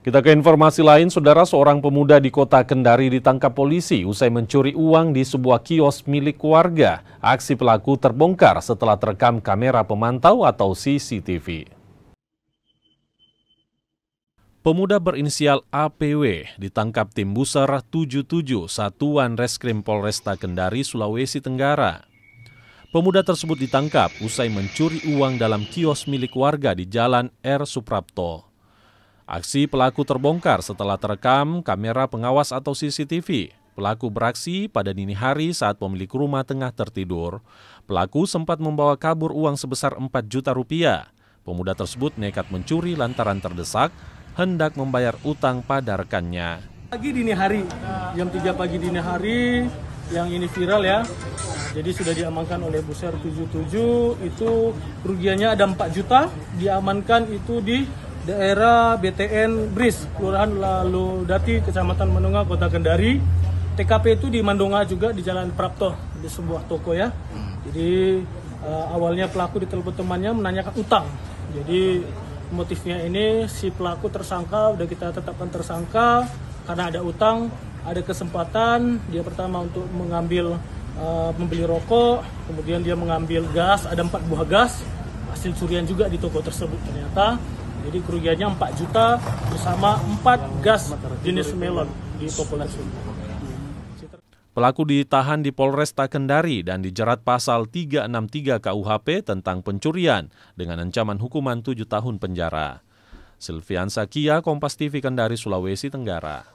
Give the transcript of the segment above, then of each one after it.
Kita ke informasi lain, saudara, seorang pemuda di kota Kendari ditangkap polisi usai mencuri uang di sebuah kios milik warga. Aksi pelaku terbongkar setelah terekam kamera pemantau atau CCTV. Pemuda berinisial APW ditangkap tim Buser 77 Satuan Reskrim Polresta Kendari, Sulawesi Tenggara. Pemuda tersebut ditangkap usai mencuri uang dalam kios milik warga di Jalan R. Suprapto. Aksi pelaku terbongkar setelah terekam kamera pengawas atau CCTV. Pelaku beraksi pada dini hari saat pemilik rumah tengah tertidur. Pelaku sempat membawa kabur uang sebesar 4 juta rupiah. Pemuda tersebut nekat mencuri lantaran terdesak, hendak membayar utang pada rekannya. Pagi dini hari, jam 3 pagi dini hari, yang ini viral ya. Jadi sudah diamankan oleh Buser 77, itu kerugiannya ada 4 juta, diamankan itu di daerah BTN Bris, Kelurahan Laludati, Kecamatan Mandonga, Kota Kendari. TKP itu di Mandonga juga, di Jalan Prapto, di sebuah toko ya. Jadi awalnya pelaku ditelepon temannya menanyakan utang. Jadi motifnya ini si pelaku tersangka, udah kita tetapkan tersangka karena ada utang, ada kesempatan dia pertama untuk mengambil membeli rokok, kemudian dia mengambil gas, ada 4 buah gas, hasil curian juga di toko tersebut ternyata. Jadi kerugiannya 4 juta bersama 4 gas jenis melon di toko tersebut. Pelaku ditahan di Polresta Kendari dan dijerat pasal 363 KUHP tentang pencurian dengan ancaman hukuman 7 tahun penjara. Silvian Sakia, Kompas TV Kendari, Sulawesi Tenggara.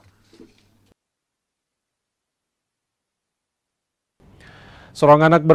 Seorang anak